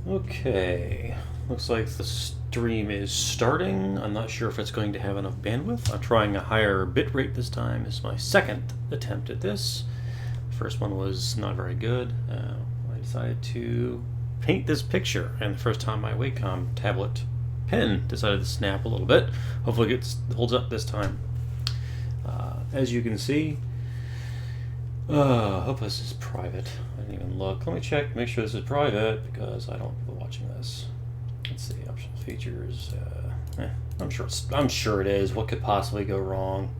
Okay, looks like the stream is starting. I'm not sure if it's going to have enough bandwidth. I'm trying a higher bitrate this time. This is my second attempt at this. The first one was not very good. I decided to paint this picture, and the first time my Wacom tablet pen decided to snap a little bit. Hopefully it holds up this time. As you can see, hope this is private. I didn't even look. Let me check, make sure this is private, because I don't want people watching this. Let's see, optional features. I'm sure it is. What could possibly go wrong?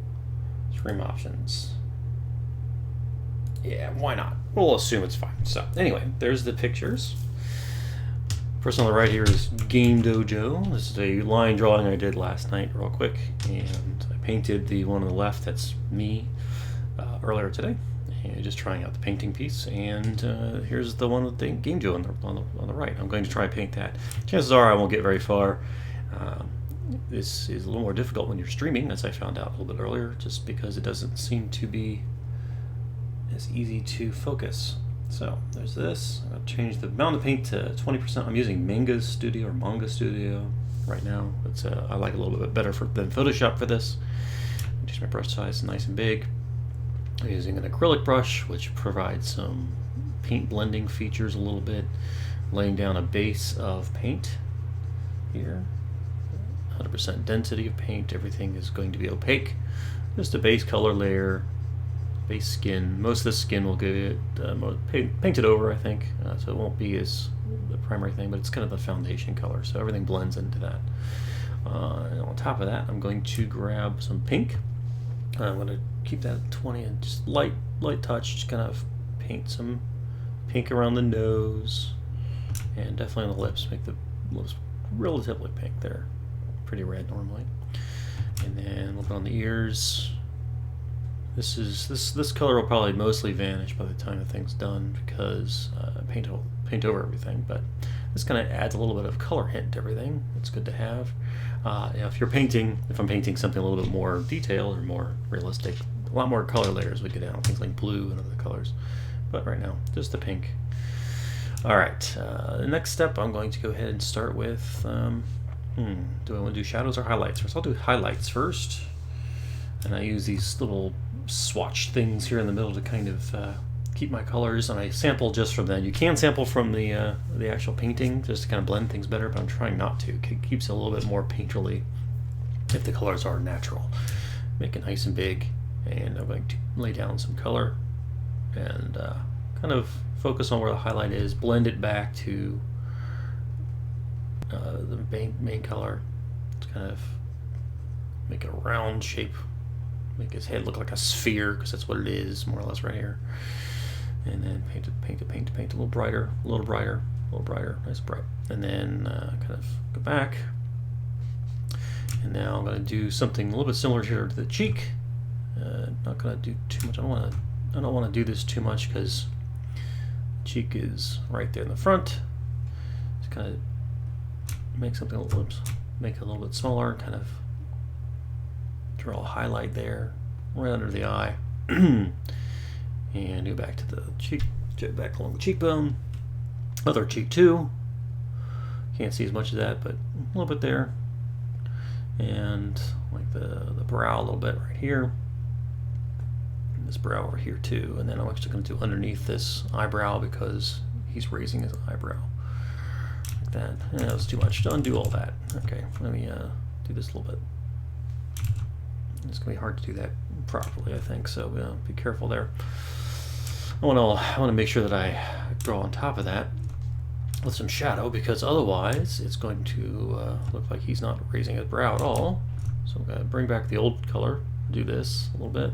Stream options. Yeah, why not? We'll assume it's fine. So anyway, there's the pictures. First on the right here is Game Dojo. This is a line drawing I did last night real quick, and I painted the one on the left, that's me, earlier today. And just trying out the painting piece, and here's the one with the Game Dojo on the right. I'm going to try and paint that. Chances are I won't get very far. This is a little more difficult when you're streaming, as I found out a little bit earlier, just because it doesn't seem to be as easy to focus. So there's this. I'm going to change the amount of paint to 20%. I'm using Manga Studio right now. It's I like it a little bit better than Photoshop for this. Just my brush size nice and big. I'm using an acrylic brush, which provides some paint blending features a little bit. Laying down a base of paint here. 100% density of paint. Everything is going to be opaque. Just a base color layer. Base skin. Most of the skin will get painted over, I think, so it won't be as the primary thing, but it's kind of the foundation color, so everything blends into that. And on top of that, I'm going to grab some pink. I'm going to keep that at 20 and just light touch, just kind of paint some pink around the nose, and definitely on the lips. Make the lips relatively pink there, pretty red normally, and then a little bit on the ears. This color will probably mostly vanish by the time the thing's done, because paint over everything. But this kind of adds a little bit of color hint to everything. It's good to have. If I'm painting something a little bit more detailed or more realistic, a lot more color layers would get down, things like blue and other colors. But right now, just the pink. All right. The next step, I'm going to go ahead and start with. Do I want to do shadows or highlights first? I'll do highlights first. And I use these little swatch things here in the middle to kind of keep my colors, and I sample just from them. You can sample from the actual painting just to kind of blend things better, but I'm trying not to. It keeps it a little bit more painterly if the colors are natural. Make it nice and big, and I'm going to lay down some color and kind of focus on where the highlight is, blend it back to the main color to kind of make it a round shape. Make his head look like a sphere, because that's what it is, more or less, right here. And then paint a little brighter, nice bright. And then kind of go back. And now I'm going to do something a little bit similar here to the cheek. Not going to do too much. I don't want to do this too much, because cheek is right there in the front. Just kind of make something make it a little bit smaller, kind of draw a highlight there, right under the eye, and go back to the cheek, back along the cheekbone, other cheek too. Can't see as much of that, but a little bit there, and like the brow a little bit right here, and this brow over here too. And then I'm actually going to do underneath this eyebrow, because he's raising his eyebrow like that. And that was too much to undo all that. Okay, let me do this a little bit. It's going to be hard to do that properly, I think, so be careful there. I want to make sure that I draw on top of that with some shadow, because otherwise it's going to look like he's not raising his brow at all. So I'm going to bring back the old color, do this a little bit,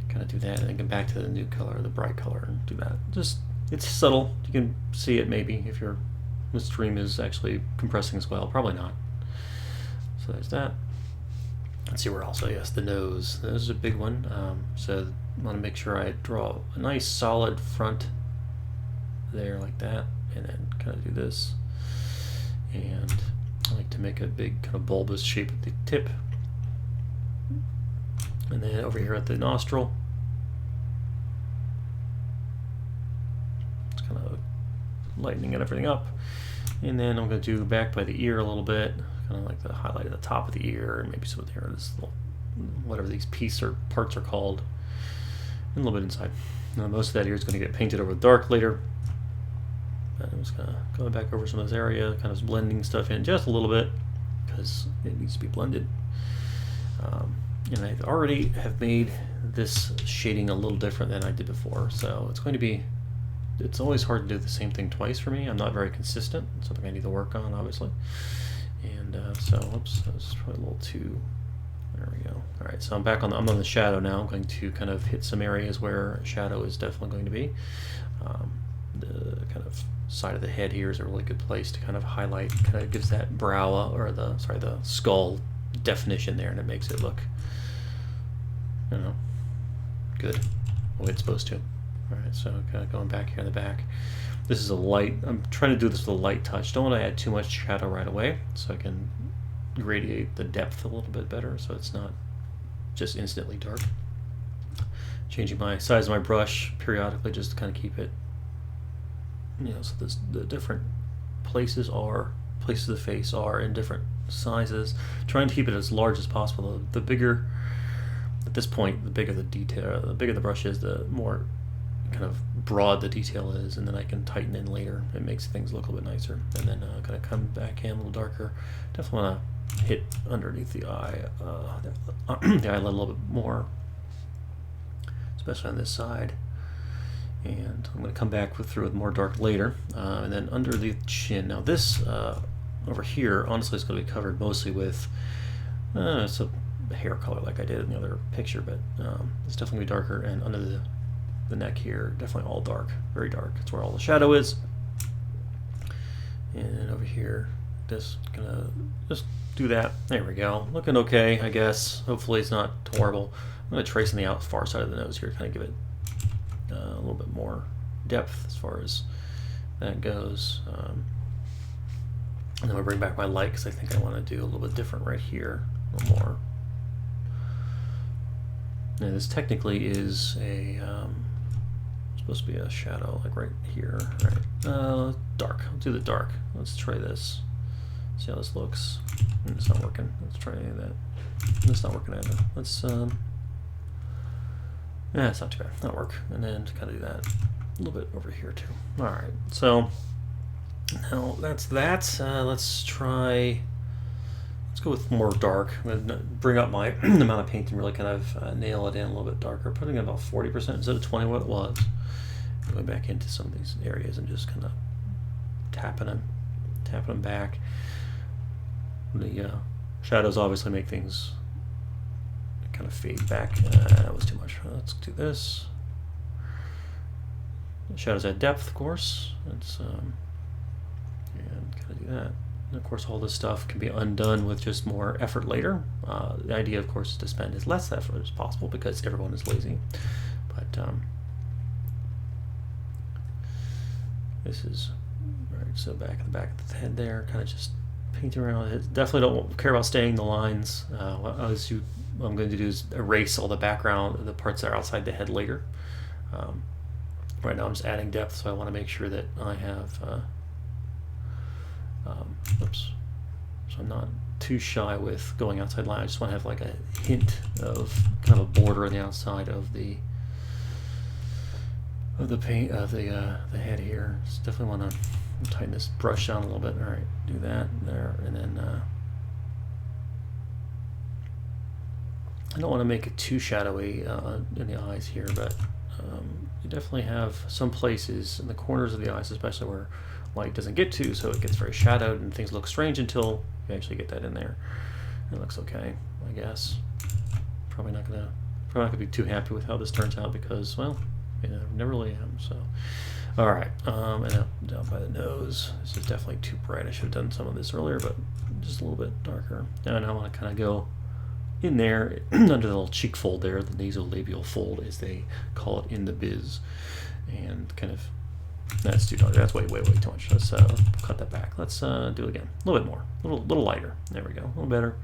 kind of do that, and then get back to the new color, the bright color, and do that. Just, it's subtle. You can see it maybe if the stream is actually compressing as well. Probably not. So there's that. Let's see where else. Yes, the nose. The nose is a big one. So I want to make sure I draw a nice solid front there like that, and then kind of do this. And I like to make a big kind of bulbous shape at the tip. And then over here at the nostril, it's kind of lightening everything up. And then I'm going to do back by the ear a little bit, kind of like the highlight at the top of the ear, and maybe some of the hair, this little, whatever these piece or parts are called, and a little bit inside. Now, most of that ear is going to get painted over dark later. And I'm just kind of going back over some of this area, kind of blending stuff in just a little bit because it needs to be blended. And I already have made this shading a little different than I did before, so it's going to be, it's always hard to do the same thing twice for me. I'm not very consistent. It's something I need to work on, obviously. And so, whoops, that was probably a little too, there we go. All right, so I'm back on the, I'm on the shadow now. I'm going to kind of hit some areas where shadow is definitely going to be. The kind of side of the head here is a really good place to kind of highlight, kind of gives that brow, or the, sorry, the skull definition there, and it makes it look, you know, good, the way it's supposed to. All right, so kind of going back here in the back. This is a light, I'm trying to do this with a light touch. Don't want to add too much shadow right away, so I can gradiate the depth a little bit better so it's not just instantly dark. Changing my size of my brush periodically just to kind of keep it, you know, so this, the different places of the face are in different sizes. Trying to keep it as large as possible. The bigger, at this point, the bigger the detail, the bigger the brush is, the more kind of broad the detail is, and then I can tighten in later. It makes things look a little bit nicer. And then kind of come back in a little darker. Definitely want to hit underneath the eye, the eyelid a little bit more, especially on this side. And I'm going to come back through with more dark later. And then under the chin. Now this over here, honestly, is going to be covered mostly with it's a hair color like I did in the other picture, but it's definitely going to be darker. And under the neck here, definitely all dark, very dark. It's where all the shadow is. And over here, just gonna just do that. There we go. Looking okay, I guess. Hopefully it's not horrible. I'm gonna trace on the far side of the nose here, kind of give it a little bit more depth as far as that goes. And then I'll bring back my light because I think I want to do a little bit different right here, a little more. Now this technically is a supposed to be a shadow, like right here. All right, dark. I'll do the dark. Let's try this. See how this looks. It's not working. Let's try that. It's not working either. Let's yeah, it's not too bad. That'll work. And then to kind of do that a little bit over here too. All right. So now that's that. Let's try. Let's go with more dark. I'm gonna bring up my amount of paint and really kind of nail it in a little bit darker. Putting it about 40% instead of 20 what it was. Going back into some of these areas and just kind of tapping them back. The shadows obviously make things kind of fade back. That was too much. Let's do this. The shadows add depth, of course. Let's and kind of do that. And of course, all this stuff can be undone with just more effort later. The idea, of course, is to spend as less effort as possible because everyone is lazy. But this is right. So back at the back of the head there, kind of just painting around it. Definitely don't care about staying the lines. What I'm going to do is erase all the background, the parts that are outside the head later. Right now I'm just adding depth, so I want to make sure that I have, oops, so I'm not too shy with going outside line. I just want to have like a hint of kind of a border on the outside of the paint of the head here. Just definitely want to tighten this brush down a little bit. All right, do that there, and then I don't want to make it too shadowy in the eyes here, but you definitely have some places in the corners of the eyes, especially where light doesn't get to, so it gets very shadowed and things look strange until you actually get that in there. It looks okay, I guess. Probably not gonna be too happy with how this turns out because, well, you know, I never really am. So, all right, and down by the nose. This is definitely too bright. I should have done some of this earlier, but just a little bit darker. And I want to kind of go in there under the little cheek fold there, the nasolabial fold, as they call it in the biz, and kind of. That's too dark. That's way too much. Let's cut that back. Let's do it again. A little bit more. A little lighter. There we go. A little better.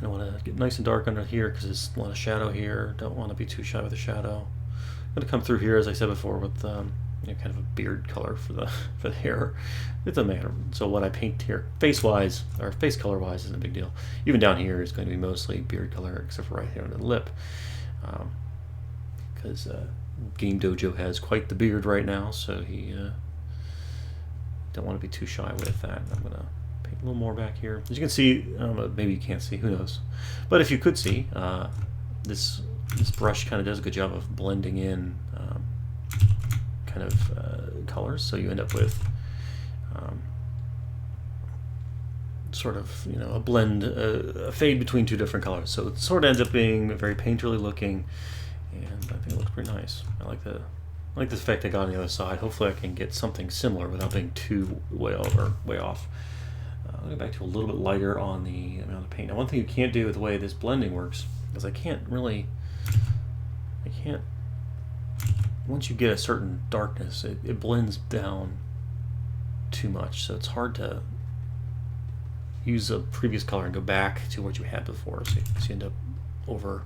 I want to get nice and dark under here because there's a lot of shadow here. Don't want to be too shy with the shadow. I'm going to come through here, as I said before, with kind of a beard color for the hair. It doesn't matter. So what I paint here, face-wise or face color-wise, isn't a big deal. Even down here is going to be mostly beard color, except for right here on the lip, because Game Dojo has quite the beard right now, so he don't want to be too shy with that. I'm gonna paint a little more back here. As you can see, maybe you can't see, who knows? But if you could see, this brush kind of does a good job of blending in kind of colors, so you end up with sort of, you know, a blend, a fade between two different colors. So it sort of ends up being very painterly looking, and I think it looks pretty nice. I like the effect I got on the other side. Hopefully I can get something similar without being too way off. I'll go back to a little bit lighter on the amount of paint. Now, one thing you can't do with the way this blending works is I can't, once you get a certain darkness, it blends down too much, so it's hard to use a previous color and go back to what you had before, so you end up over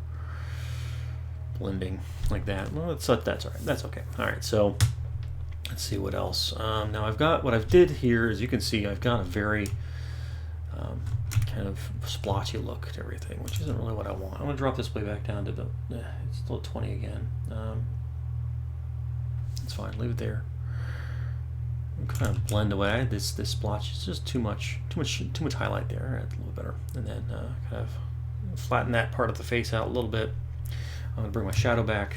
blending like that. Well, that's all right. That's okay. All right, so let's see what else. Now I've got, what I've did here, as you can see, I've got a very kind of splotchy look to everything, which isn't really what I want. I'm going to drop this way back down to the, it's still 20 again. It's fine, leave it there. I'm kind of blend away this splotch. It's just too much highlight there. Add a little better, and then kind of flatten that part of the face out a little bit. I'm going to bring my shadow back,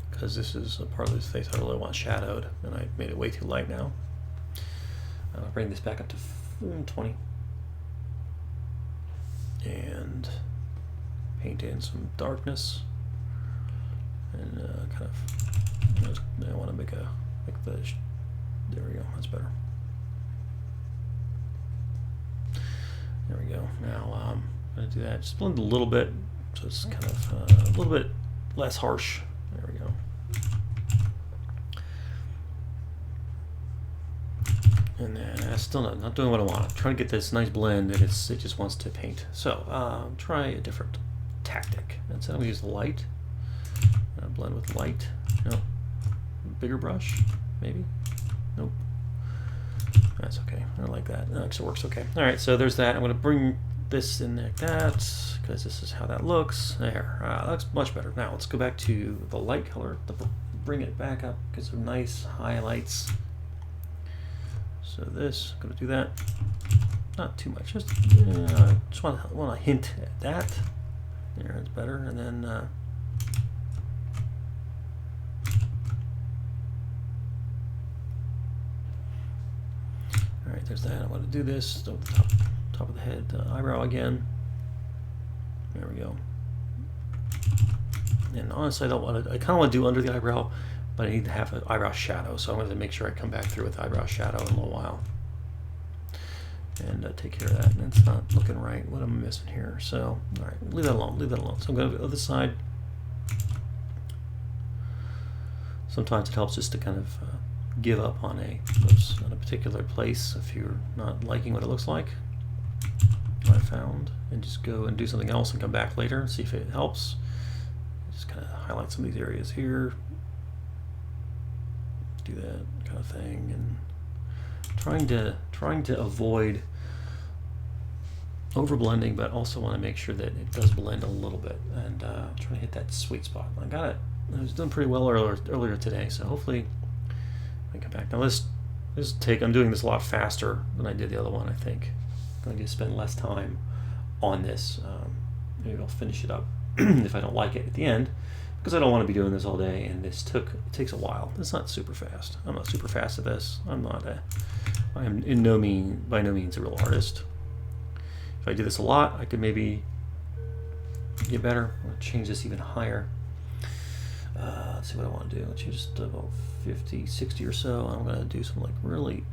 because this is a part of this face I really want shadowed, and I made it way too light now. I'll bring this back up to 20, and paint in some darkness, and kind of, I want to make the, there we go, that's better. There we go. Now I'm going to do that, just blend a little bit, so it's kind of a little bit less harsh. There we go. And then still not doing what I want. I'm trying to get this nice blend, and it just wants to paint. So try a different tactic. Instead, I'm going to use the light. Blend with light. No. Bigger brush, maybe. Nope. That's okay. I like that. That actually works okay. All right, so there's that. I'm going to bring this in like that, because this is how that looks. There. That looks much better. Now let's go back to the light color. Bring it back up, get some nice highlights. So this, I'm going to do that. Not too much. Just want to hint at that. There, it's better. And then all right, there's that. I want to do this. So the top of the head, eyebrow again. There we go. And honestly, I don't want to. I kind of want to do under the eyebrow, but I need to have an eyebrow shadow. So I'm going to make sure I come back through with eyebrow shadow in a little while, and take care of that. And it's not looking right. What am I missing here? So all right, leave that alone. Leave that alone. So I'm going to the other side. Sometimes it helps just to kind of give up on a particular place if you're not liking what it looks like. What I found, and just go and do something else and come back later and see if it helps. Just kind of highlight some of these areas here. Do that kind of thing, and trying to avoid over blending, but also want to make sure that it does blend a little bit, and trying to hit that sweet spot. I got it. I was doing pretty well earlier today, so hopefully I come back. Now I'm doing this a lot faster than I did the other one. I think I'm going to spend less time on this. Maybe I'll finish it up if I don't like it at the end, because I don't want to be doing this all day, and it takes a while. It's not super fast. I'm not super fast at this. I am by no means a real artist. If I do this a lot, I could maybe get better. I'll change this even higher. Let's see what I want to do. Let's change it to about 50, 60 or so. I'm going to do some like really,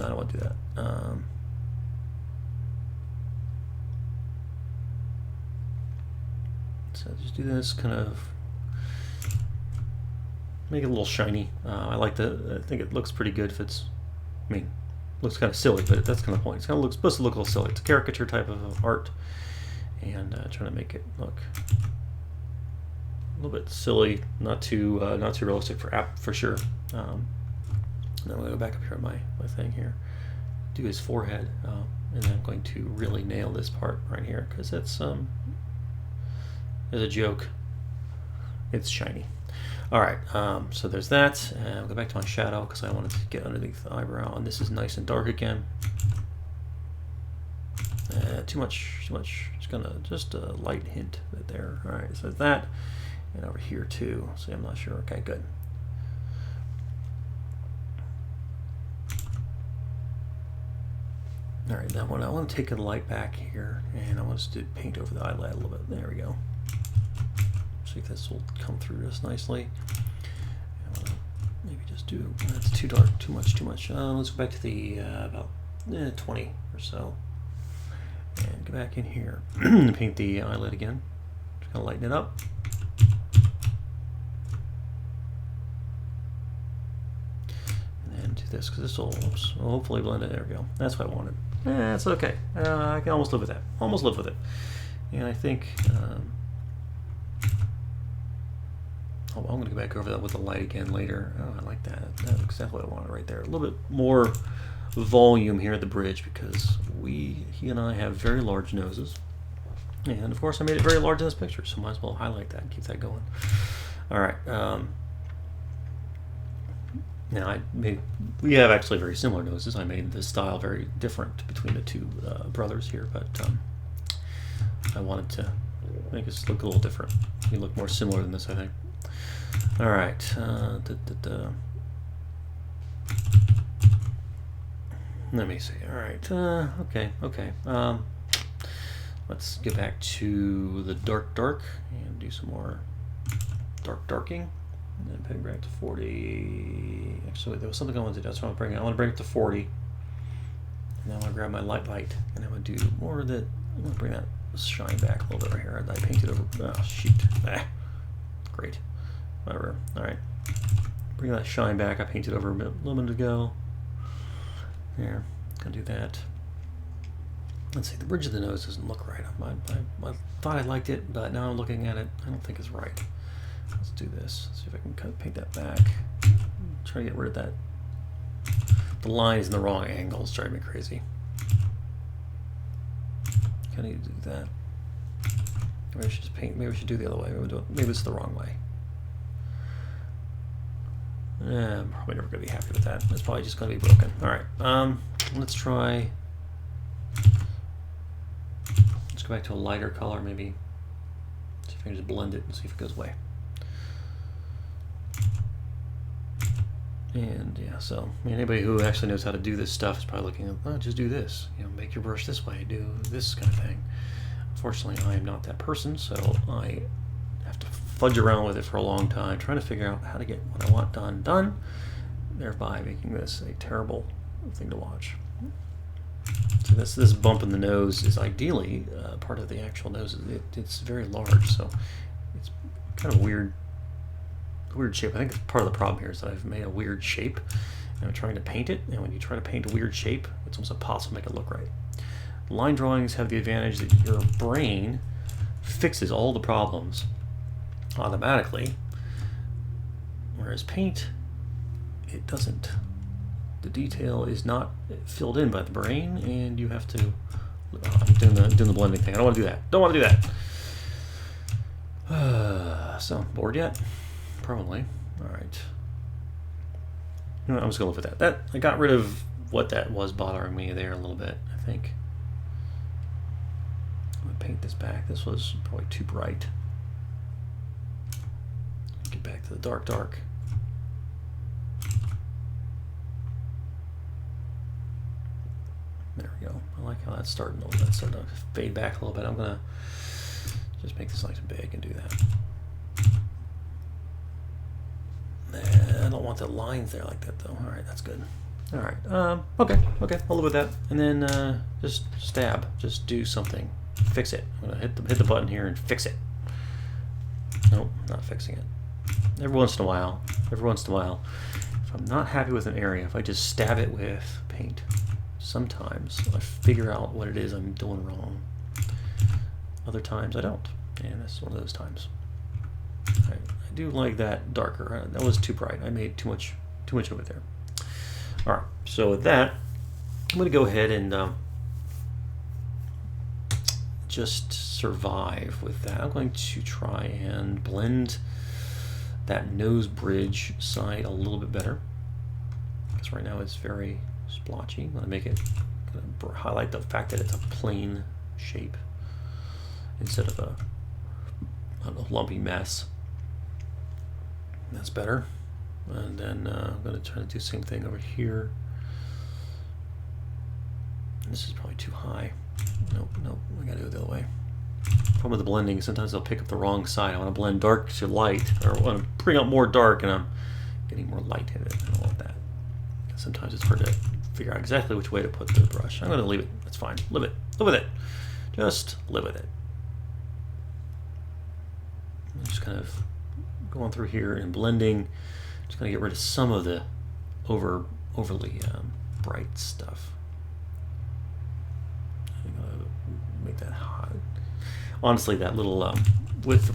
I don't want to do that. So just do this, kind of make it a little shiny. I think it looks pretty good if it's, looks kind of silly, but that's kind of the point. It's kind of supposed to look a little silly. It's a caricature type of art, and trying to make it look little bit silly, not too realistic for sure. Now I'm going to go back up here on my thing here, do his forehead, and then I'm going to really nail this part right here because it's there's a joke. It's shiny. All right, so there's that. I'll go back to my shadow because I wanted to get underneath the eyebrow, and this is nice and dark again. Too much. Just a light hint right there. All right, so that, and over here too. See, I'm not sure. Okay, good. All right, now I want to take the light back here, and I want us to paint over the eyelid a little bit. There we go. See if this will come through just nicely. Maybe just do, that's too dark, too much. Let's go back to the about 20 or so. And go back in here and paint the eyelid again. Just gonna lighten it up. And then do this, because this will hopefully blend it. There we go. That's what I wanted. That's okay. I can almost live with that. Almost live with it. And I think, I'm going to go back over that with the light again later. Oh, I like that. That's exactly what I wanted right there. A little bit more volume here at the bridge because he and I have very large noses. And of course I made it very large in this picture, so might as well highlight that and keep that going. All right. Now we have actually very similar noses. I made the style very different between the two brothers here, but I wanted to make us look a little different. We look more similar than this, I think. All right. Let me see. All right. Okay. Let's get back to the dark and do some more darking. And then bring it back to 40. Actually, there was something I wanted to do. That's what I'm bringing. I want to bring it to 40. And then I want to grab my light, and I'm going to do more of that. I'm going to bring that shine back a little bit right here. I painted over. Oh, shoot. Great. Whatever. All right. Bring that shine back. I painted over a little minute ago. There. Gonna do that. Let's see. The bridge of the nose doesn't look right. I thought I liked it, but now I'm looking at it. I don't think it's right. Let's do this. Let's see if I can paint that back. Try to get rid of that. The line is in the wrong angle. It's driving me crazy. I need to do that. Maybe I should just paint. Maybe we should do the other way. Maybe it's the wrong way. I'm probably never going to be happy with that. It's probably just going to be broken. All right. Let's try. Let's go back to a lighter color, maybe. See if I can just blend it and see if it goes away. And yeah, so anybody who actually knows how to do this stuff is probably looking at, oh, just do this. You know, make your brush this way, do this kind of thing. Unfortunately, I am not that person, so I have to fudge around with it for a long time, trying to figure out how to get what I want done, thereby making this a terrible thing to watch. So this bump in the nose is ideally part of the actual nose. It's very large, so it's kind of weird shape. I think part of the problem here is that I've made a weird shape, and I'm trying to paint it, and when you try to paint a weird shape, it's almost impossible to make it look right. Line drawings have the advantage that your brain fixes all the problems automatically, whereas paint, it doesn't. The detail is not filled in by the brain, and you have to. I'm doing the blending thing. I don't want to do that. Don't want to do that. So bored yet? Probably. All right. You know what, I'm just gonna live with that. I got rid of what that was bothering me there a little bit, I think. I'm gonna paint this back. This was probably too bright. Get back to the dark. There we go. I like how that's starting to fade back a little bit. I'm gonna just make this nice and big and do that. I don't want the lines there like that though. All right, that's good. All right. Okay. I'll live with that. And then just stab. Just do something. Fix it. I'm gonna hit the button here and fix it. Nope, not fixing it. Every once in a while, if I'm not happy with an area, if I just stab it with paint, sometimes I figure out what it is I'm doing wrong. Other times I don't, and that's one of those times. I do like that darker. That was too bright. I made too much of it there. All right, so with that, I'm going to go ahead and just survive with that. I'm going to try and blend that nose bridge side a little bit better, because right now it's very splotchy. I'm going to make it, highlight the fact that it's a plain shape instead of a lumpy mess. That's better. And then I'm going to try to do the same thing over here. This is probably too high. Nope, we gotta go the other way. Problem with the blending, sometimes they'll pick up the wrong side. I want to blend dark to light, or I want to bring out more dark and I'm getting more light in it. I don't want that. Sometimes it's hard to figure out exactly which way to put the brush. I'm going to leave it. That's fine. Live it. Live with it. Just live with it. I'm just kind of going through here and blending. Just going to get rid of some of the overly bright stuff. I'm going to make that hot. Honestly, that little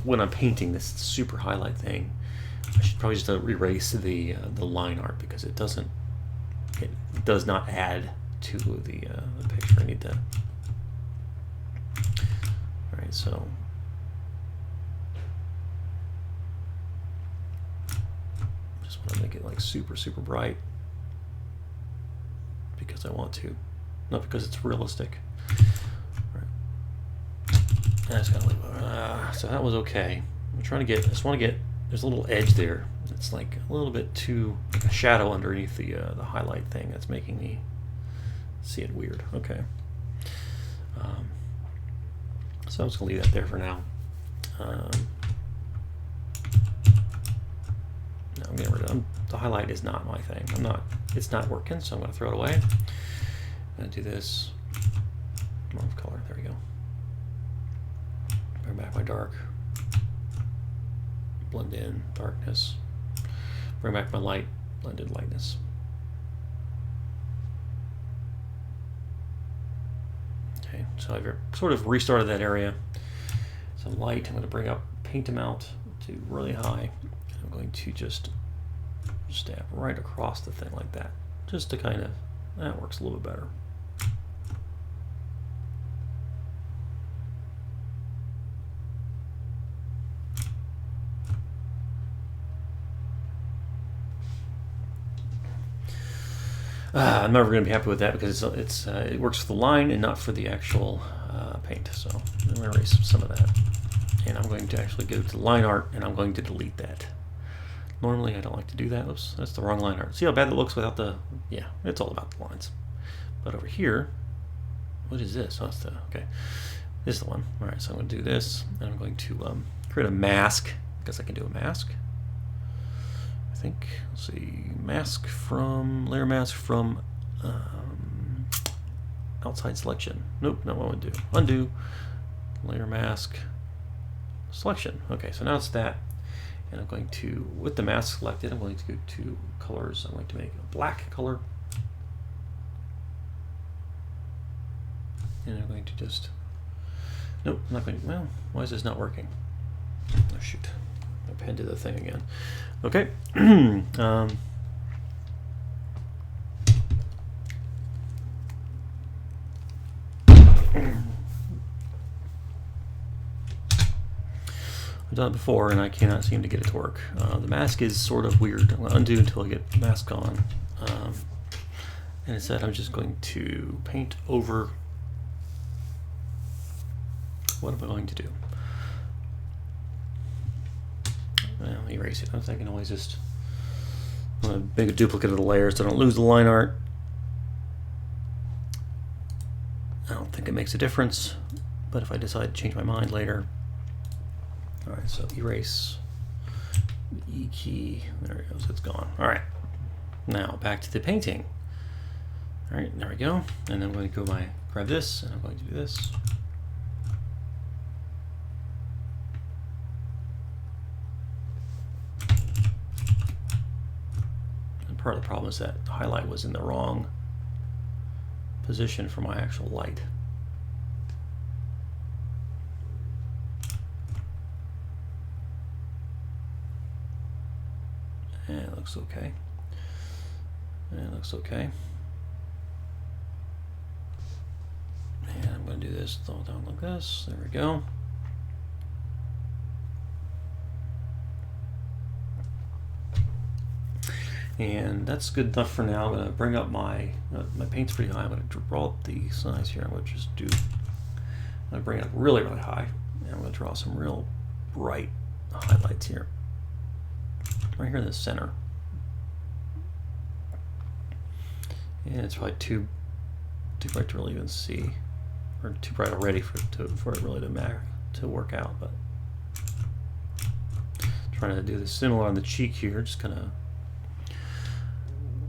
when I'm painting this super highlight thing, I should probably just erase the line art, because it does not add to the picture. I need to. All right, so. Just want to make it like super bright, because I want to, not because it's realistic. All right. I just gotta leave it. So that was okay. I'm trying to get. I just want to get. There's a little edge there. It's like a little bit too like a shadow underneath the highlight thing. That's making me see it weird. Okay. So I'm just gonna leave that there for now. No, I'm getting rid of the highlight. Is not my thing. It's not working, so I'm gonna throw it away. I'm gonna do this. Mauve color. There we go. Bring back my dark. Blend in darkness. Bring back my light, blended lightness. Okay, so I've sort of restarted that area. So light, I'm going to bring up paint amount to really high. I'm going to just stab right across the thing like that, just to kind of, that works a little bit better. I'm never going to be happy with that, because it works for the line and not for the actual paint. So I'm going to erase some of that, and I'm going to actually go to line art, and I'm going to delete that. Normally I don't like to do that. Oops, that's the wrong line art. See how bad it looks without the, yeah, it's all about the lines. But over here, what is this? Oh, it's the, okay, this is the one. All right, so I'm going to do this, and I'm going to create a mask, because I can do a mask. I think, let's see, mask from, layer mask from outside selection. Nope, not what I would do. Undo, layer mask, selection. Okay, so now it's that. And I'm going to, with the mask selected, I'm going to go to colors. I'm going to make a black color. And I'm going to just, nope, I'm not going to, well, why is this not working? Oh, shoot. I appended the thing again. Okay. I've done it before, and I cannot seem to get it to work. The mask is sort of weird. I'm going to undo until I get the mask on. And instead, I'm just going to paint over. What am I going to do? Well, erase it. I can always just make a duplicate of the layer so I don't lose the line art. I don't think it makes a difference, but if I decide to change my mind later. All right, so erase the E key. There it goes. It's gone. All right. Now back to the painting. All right, there we go. And I'm going to go grab this, and I'm going to do this. Part of the problem is that the highlight was in the wrong position for my actual light. And it looks okay. And it looks okay. And I'm going to do this, throw it down like this. There we go. And that's good enough for now. I'm going to bring up my paint's pretty high. I'm going to draw up the size here. I'm going to just do, I'm going to bring it up really, really high. And I'm going to draw some real bright highlights here. Right here in the center. And it's probably too bright to really even see, or too bright already for it really to matter to work out. But trying to do this similar on the cheek here, just kind of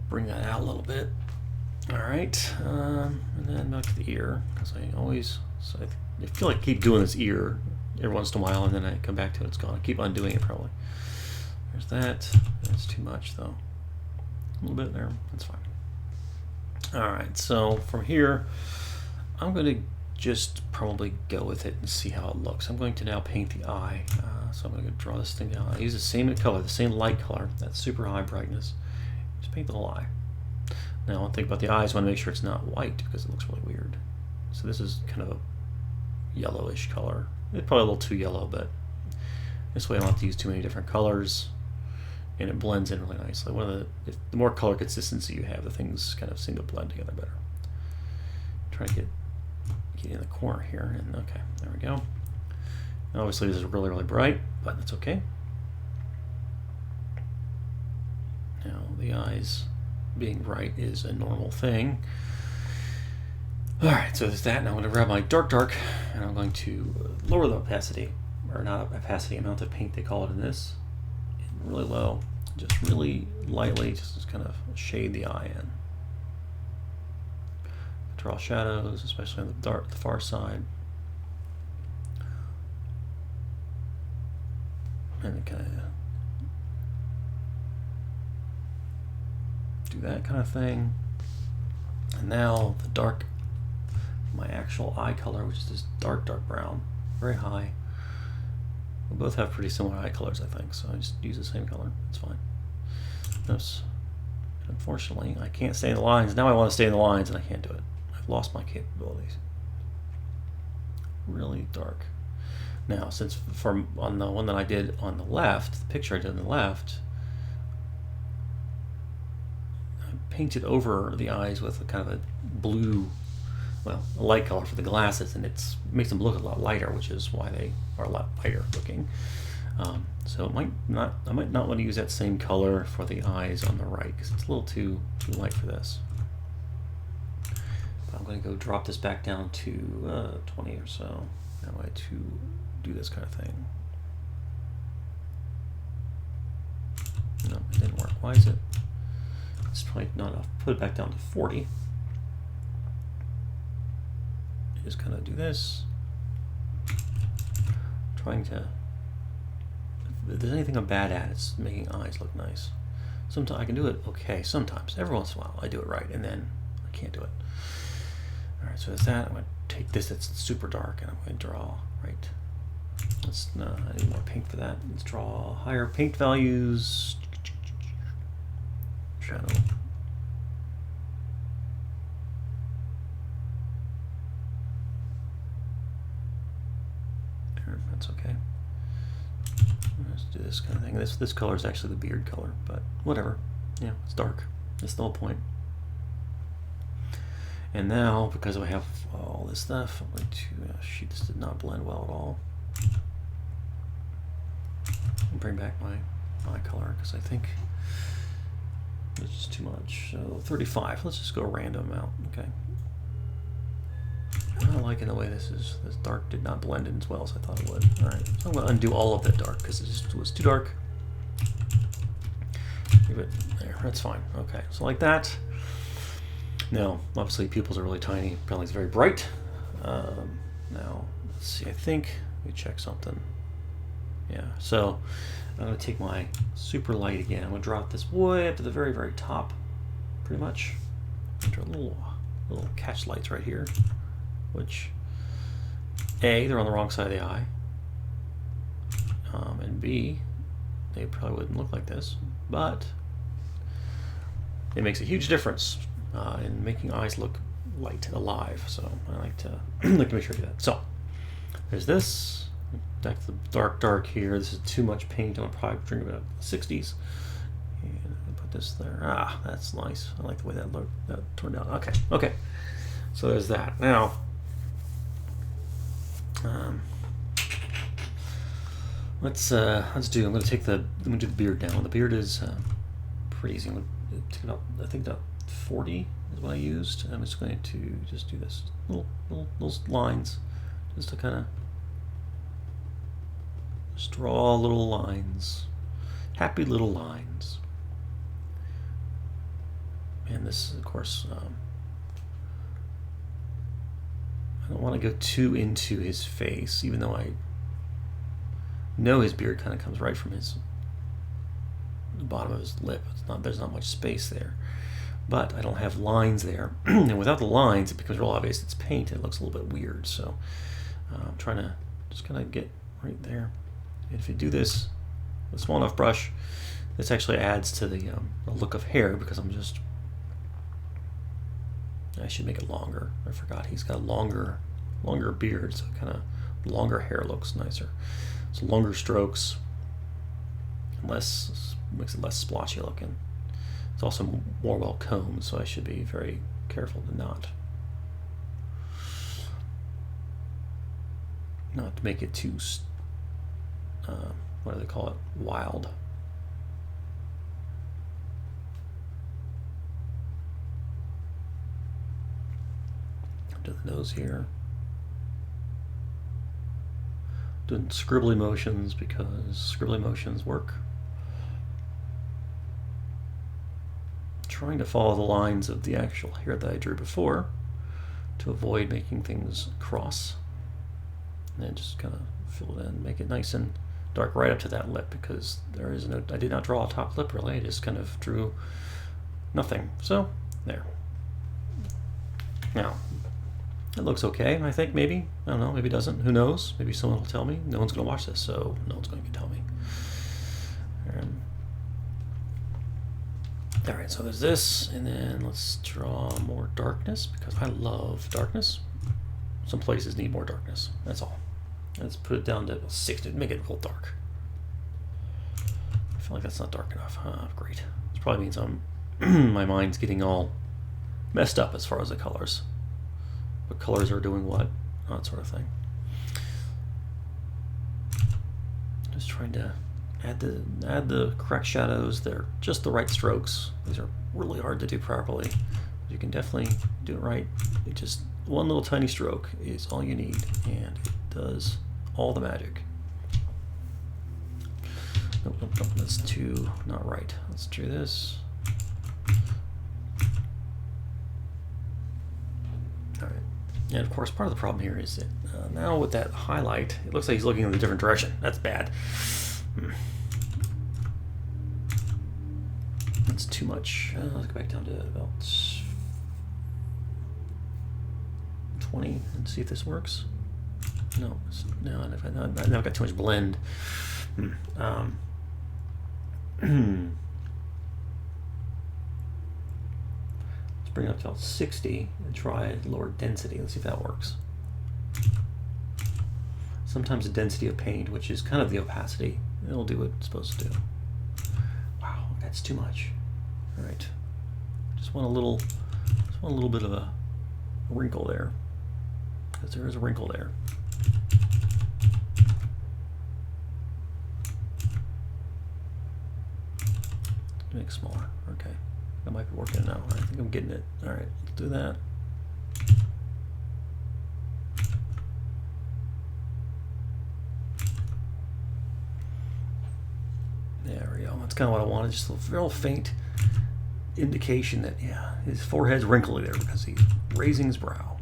bring that out a little bit. All right, and then back to the ear, because I feel like I keep doing this ear every once in a while, and then I come back to it, it's gone. I keep undoing it probably. There's that. That's too much though. A little bit there. That's fine. All right, so from here, I'm going to just probably go with it and see how it looks. I'm going to now paint the eye. So I'm going to draw this thing down. I use the same color, the same light color, that super high brightness. Just paint the whole eye. Now, one thing about the eyes, I want to make sure it's not white because it looks really weird. So this is kind of a yellowish color. It's probably a little too yellow, but this way I don't have to use too many different colors. And it blends in really nicely. The more color consistency you have, the things kind of seem to blend together better. Try to get in the corner here, and okay, there we go. And obviously this is really, really bright, but that's okay. Now the eyes being bright is a normal thing. All right, so there's that. Now I'm going to grab my dark, and I'm going to lower the opacity, or not opacity, amount of paint they call it in this. Really low, just really lightly, just kind of shade the eye in. Draw shadows, especially on the far side, and then kind of do that kind of thing. And now the dark, my actual eye color, which is this dark brown, very high. We both have pretty similar eye colors, I think, so I just use the same color. It's fine. Oops. Unfortunately, I can't stay in the lines. Now I want to stay in the lines, and I can't do it. I've lost my capabilities. Really dark. Now, since on the one that I did on the left, the picture I did on the left, I painted over the eyes with a kind of a blue, well, a light color for the glasses, and it makes them look a lot lighter, which is why they are a lot lighter looking. So I might not want to use that same color for the eyes on the right because it's a little too light for this. But I'm going to go drop this back down to 20 or so. That way to do this kind of thing. No, it didn't work. Why is it? It's probably not enough. Put it back down to 40. Just kind of do this. Trying to, if there's anything I'm bad at, it's making eyes look nice. Sometimes I can do it okay, sometimes. Every once in a while I do it right, and then I can't do it. Alright, so that's that. I'm going to take this that's super dark, and I'm going to draw right. I need more paint for that. Let's draw higher paint values. Shadow. That's okay. Let's do this kind of thing. This color is actually the beard color, but whatever. Yeah, it's dark. That's the whole point. And now, because I have all this stuff, I'm going to shoot. This did not blend well at all. I'll bring back my color because I think it's just too much. So 35. Let's just go random amount. Okay. I'm not liking the way this dark did not blend in as well as I thought it would. Alright, so I'm going to undo all of that dark because it was too dark. Leave it there, that's fine. Okay, so like that. Now, obviously pupils are really tiny, apparently it's very bright. Now, let's see, I think, let me check something. Yeah, so I'm going to take my super light again. I'm going to drop this way up to the very, very top, pretty much. Draw little catch lights right here. Which, A, they're on the wrong side of the eye, and B, they probably wouldn't look like this, but it makes a huge difference in making eyes look light and alive. So I like to like to make sure I do that. So there's this. Back to the dark here. This is too much paint. I'm probably bring about 60s. And put this there. Ah, that's nice. I like the way that looked. That turned out. Okay. Okay. So there's that. Now, let's do. I'm going to take the. I'm going to do the beard now. The beard is pretty easy. I'm going to take about. I think about 40 is what I used. I'm just going to just do this little lines, just to kind of just draw little lines, happy little lines. And this, of course, I don't want to go too into his face, even though I know his beard kind of comes right from the bottom of his lip. There's not much space there. But I don't have lines there. And without the lines, it becomes real obvious it's paint. It looks a little bit weird. So I'm trying to just kind of get right there. And if you do this with a small enough brush, this actually adds to the look of hair, because I should make it longer. I forgot he's got a longer beard, so kind of longer hair looks nicer. So longer strokes, makes it less splotchy looking. It's also more well combed, so I should be very careful to not make it too, what do they call it, wild. Do the nose here. Doing scribbly motions because scribbly motions work. Trying to follow the lines of the actual hair that I drew before to avoid making things cross. And then just kind of fill it in, make it nice and dark right up to that lip, because I did not draw a top lip really, I just kind of drew nothing. So, there. Now, it looks okay, I think, maybe. I don't know, maybe it doesn't. Who knows? Maybe someone will tell me. No one's going to watch this, so no one's going to tell me. Alright, so there's this, and then let's draw more darkness, because I love darkness. Some places need more darkness, that's all. Let's put it down to 60, make it real dark. I feel like that's not dark enough. Great. This probably means my mind's getting all messed up as far as the colors. What colors are doing what, that sort of thing. Just trying to add the correct shadows. They're just the right strokes. These are really hard to do properly. You can definitely do it right. It just one little tiny stroke is all you need, and it does all the magic. Nope, that's too not right. Let's do this. All right. And of course, part of the problem here is that now with that highlight, it looks like he's looking in a different direction. That's bad. That's too much. Let's go back down to about 20 and see if this works. No, I've got too much blend. Let's bring it up to about 60 and try lower density. Let's see if that works. Sometimes the density of paint, which is kind of the opacity, it'll do what it's supposed to do. Wow, that's too much. All right, just want a little bit of a wrinkle there, because there is a wrinkle there. Make it smaller. Okay, that might be working now. I think I'm getting it. All right, let's do that. There we go. That's kind of what I wanted. Just a real faint indication that, yeah, his forehead's wrinkly there because he's raising his brow.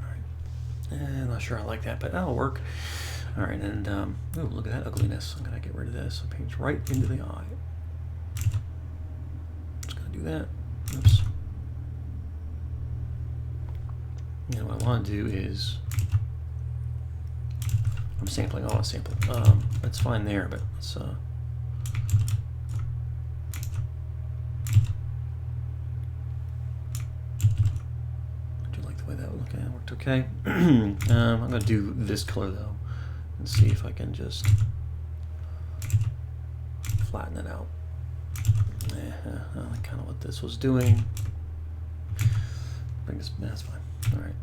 All right. I'm not sure I like that, but that'll work. All right, and oh, look at that ugliness. I'm gonna get rid of this. It paints right into the eye. Just gonna do that. Oops. And what I want to do is, I'm sampling. I want to sample. That's fine there, but let's looked okay. I'm going to do this color though and see if I can just flatten it out. I like kind of what this was doing. Bring this, that's fine. All right.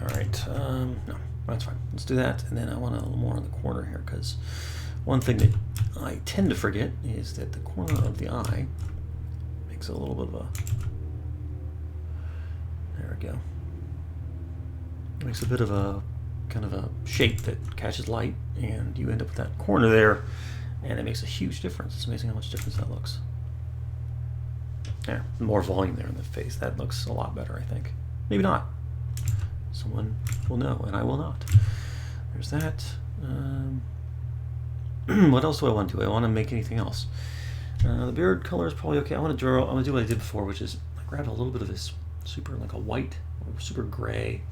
All right, no, that's fine. Let's do that, and then I want a little more on the corner here, because one thing that I tend to forget is that the corner of the eye makes a little bit of a, there we go. It makes a bit of a kind of a shape that catches light, and you end up with that corner there, and it makes a huge difference. It's amazing how much difference that looks. There, more volume there in the face. That looks a lot better, I think. Maybe not. Someone will know, and I will not. There's that. What else do I want to do? I want to make anything else. The beard color is probably okay. I want to draw. I want to do what I did before, which is I grabbed a little bit of this super, like a white or super gray,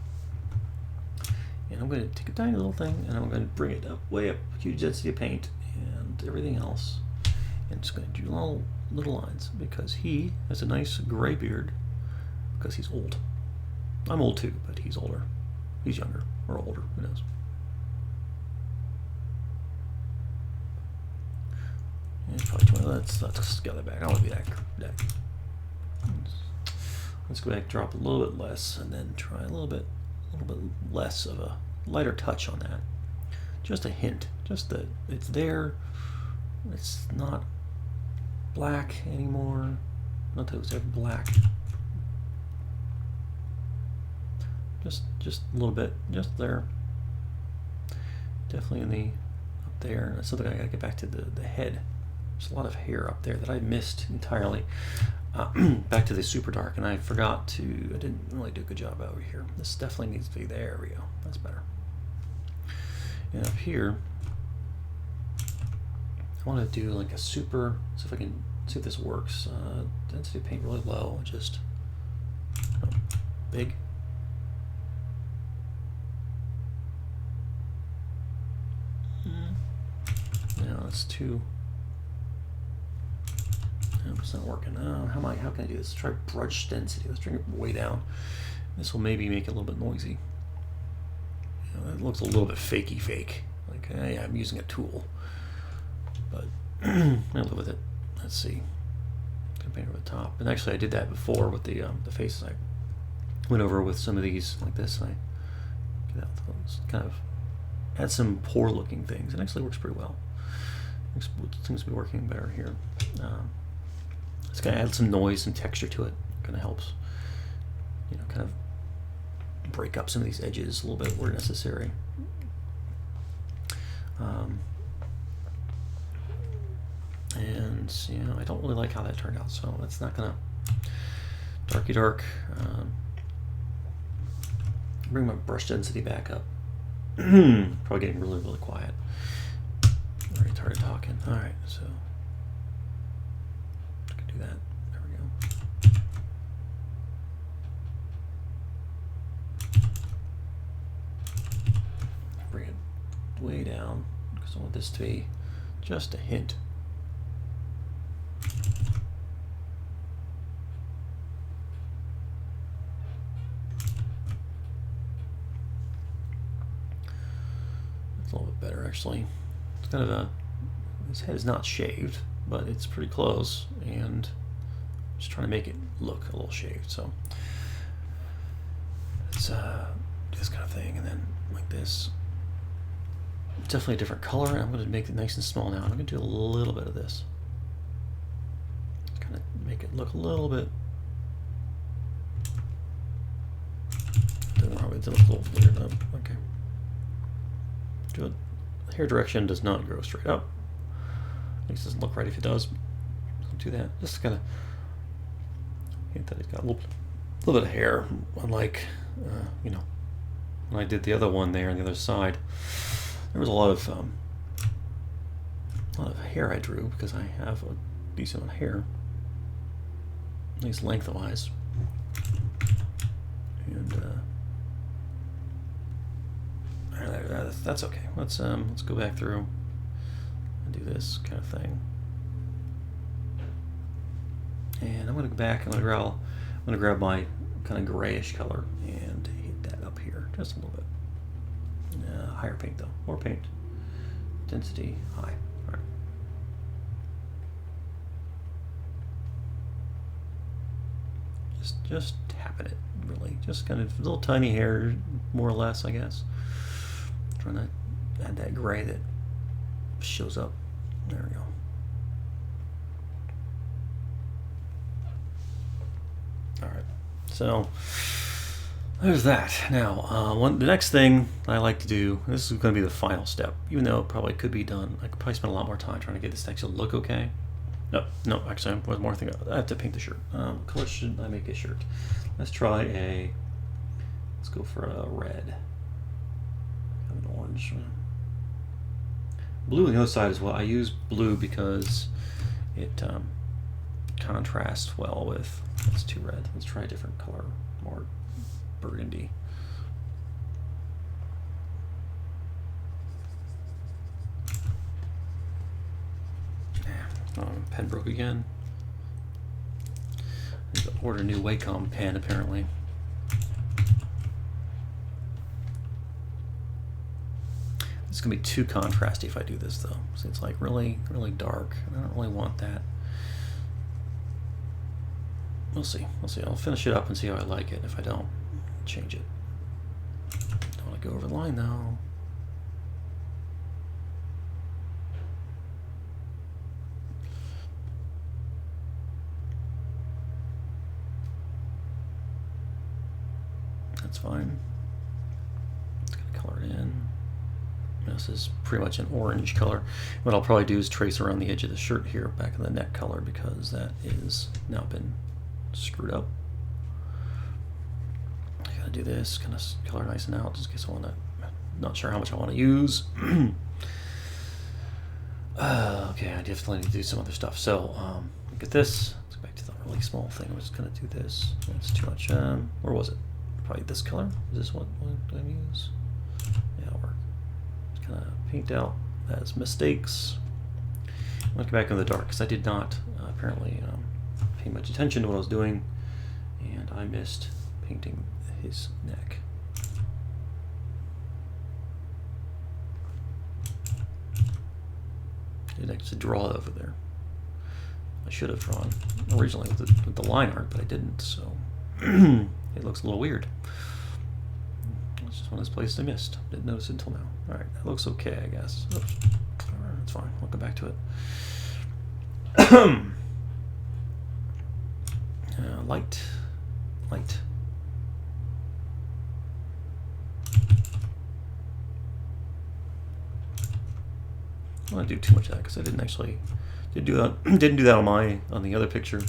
and I'm going to take a tiny little thing, and I'm going to bring it up, way up, huge density of paint, and everything else, and just going to do little lines because he has a nice gray beard because he's old. I'm old too, but he's older. He's younger or older, who knows. And probably 20. Let's scale that back. I want to be that. Let's go back, drop a little bit less, and then try a little bit less of a lighter touch on that. Just a hint. Just that it's there. It's not black anymore. Not that it was ever black. Just a little bit, just there. Definitely in the up there. That's something I gotta get back to the head. There's a lot of hair up there that I missed entirely. Back to the super dark, and I forgot to. I didn't really do a good job over here. This definitely needs to be there. We go. That's better. And up here, I want to do like a super. See if I can see if this works. Density of paint really low. Just big. No, it's too. No, it's not working. How can I do this? Let's try brush density. Let's bring it way down. This will maybe make it a little bit noisy. You know, it looks a little bit fakey fake. Like, hey, I'm using a tool. But I'll live with it. Let's see. Paint over the top. And actually, I did that before with the faces. I went over with some of these like this. And I get out those kind of add some poor looking things. It actually works pretty well. It seems to be working better here. It's going to add some noise, some texture to it. Kind of helps, you know, kind of break up some of these edges a little bit where necessary. And you know, I don't really like how that turned out, so that's not gonna darky dark. Bring my brush density back up. Probably getting really quiet. Already started talking. All right, so I can do that. There we go. Bring it way down because I want this to be just a hint. It's a little bit better actually. It's kind of a, his head is not shaved, but it's pretty close, and I'm just trying to make it look a little shaved. So it's this kind of thing, and then like this. Definitely a different color, and I'm going to make it nice and small now. I'm going to do a little bit of this. Kind of make it look a little bit. Doesn't look a little weird up. Okay. Do it. Hair direction does not grow straight up. At least it doesn't look right if it does. Don't do that. Just kind of hint that it's got a little bit of hair, unlike you know, when I did the other one there on the other side. There was a lot of hair I drew because I have a decent amount of hair, at least lengthwise, and that's okay. Let's go back through and do this kind of thing. And I'm going to go back. I'm going to grab my kind of grayish color and hit that up here just a little bit. Higher paint though. More paint. Density high. All right. Just tapping it, really. Just kind of little tiny hair, more or less, I guess. Trying to add that gray that shows up. There we go. All right. So there's that. Now, the next thing I like to do, this is going to be the final step, even though it probably could be done. I could probably spend a lot more time trying to get this to actually look okay. No, actually, one more thing. I have to paint the shirt. What color should I make a shirt? Let's try let's go for a red. Kind of an orange. Blue on the other side as well. I use blue because it contrasts well with, it's too red. Let's try a different color, more burgundy. Pen broke again. I need to order a new Wacom pen apparently. It's gonna be too contrasty if I do this though. So it's like really, really dark. I don't really want that. We'll see. We'll see. I'll finish it up and see how I like it. If I don't, change it. Don't want to go over the line though. That's fine. It's gonna color it in. This is pretty much an orange color. What I'll probably do is trace around the edge of the shirt here, back in the neck color, because that is now been screwed up. I gotta do this, kind of color nice and out, just in case I want to. Not sure how much I want to use. Okay, I definitely need to do some other stuff. So look at this. Let's go back to the really small thing. I'm just gonna do this. That's too much. Where was it? Probably this color. Is this what I use? Yeah, it'll work. Just kind of paint out as mistakes. I'm gonna go back in the dark because I did not apparently pay much attention to what I was doing, and I missed painting his neck. I didn't actually draw it over there. I should have drawn originally with the line art, but I didn't, so it looks a little weird. It's just one of those places I missed. Didn't notice it until now. Alright, that looks okay, I guess. Oops. Alright, that's fine. We'll go back to it. Light. Light. I don't want to do too much of that because I didn't actually didn't do that on the other picture.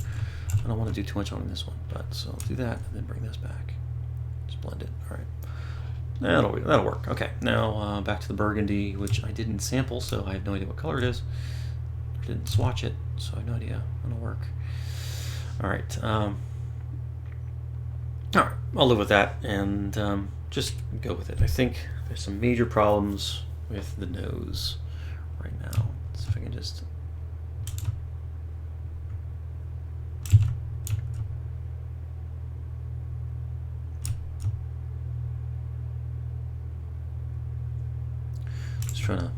I don't want to do too much on this one, but so I'll do that and then bring this back. Just blend it. All right, that'll work. Okay, now back to the burgundy, which I didn't sample, so I have no idea what color it is. I didn't swatch it, so I have no idea how it'll work. All right, I'll live with that and just go with it. I think there's some major problems with the nose right now. Let's see if I can just. Trying to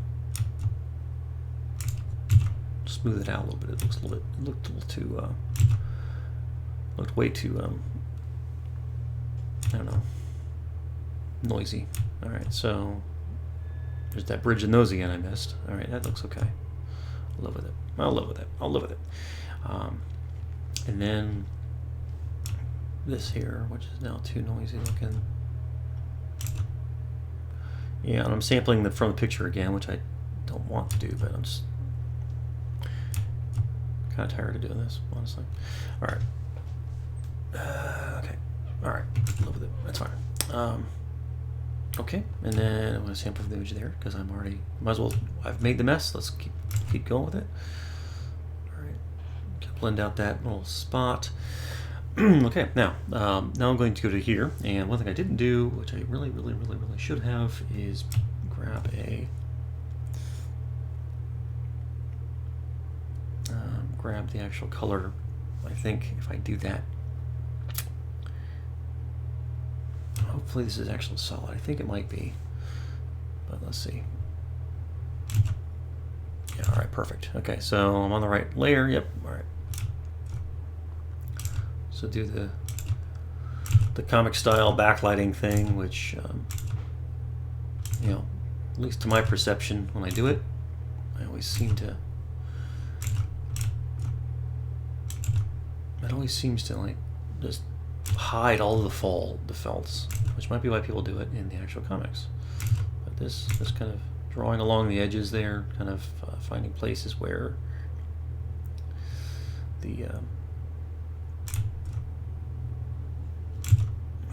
smooth it out a little bit. It looks a little bit. It looked a little too. Looked way too. I don't know. Noisy. All right, so there's that bridge of nose again I missed. All right, that looks okay. I'll live with it. I'll live with it. I'll live with it. And then this here, which is now too noisy looking. Yeah, and I'm sampling from the picture again, which I don't want to do, but I'm just kind of tired of doing this, honestly. All right. Okay. All right. Live with it. That's fine. Okay, and then I'm going to sample the image there because I'm already. Might as well. I've made the mess. Let's keep going with it. All right. Blend out that little spot. Okay, now I'm going to go to here, and one thing I didn't do, which I really should have, is grab the actual color. I think if I do that, hopefully this is actually solid. I think it might be, but let's see. Yeah, all right, perfect. Okay, so I'm on the right layer. Yep, all right. So do the comic style backlighting thing, which you know, at least to my perception, when I do it, I always seem to. It always seems to like just hide all of the faults, which might be why people do it in the actual comics. But this kind of drawing along the edges there, kind of finding places where the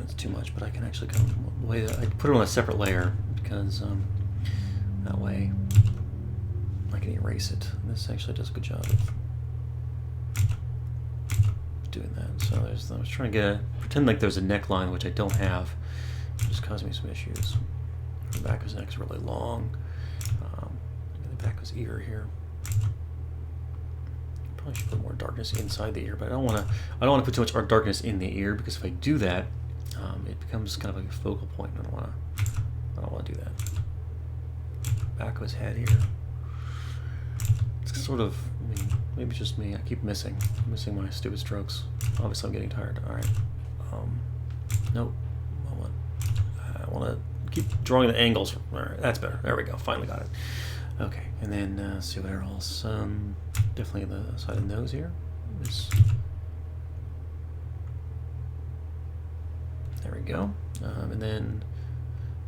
it's too much, but I can actually go the way that I put it on a separate layer because that way I can erase it. And this actually does a good job of doing that. So I was trying to pretend like there's a neckline, which I don't have, which is causing me some issues. The back of his neck is really long. The back of his ear here. Probably should put more darkness inside the ear, but I don't want to put too much darkness in the ear because if I do that, it becomes kind of like a focal point. I don't want to do that. Back of his head here. It's sort of, I mean, maybe it's just me. I keep missing my stupid strokes. Obviously, I'm getting tired. All right. Nope. I want to keep drawing the angles. All right, that's better. There we go. Finally got it. Okay, and then let's see what else. Definitely the side of the nose here. There we go. And then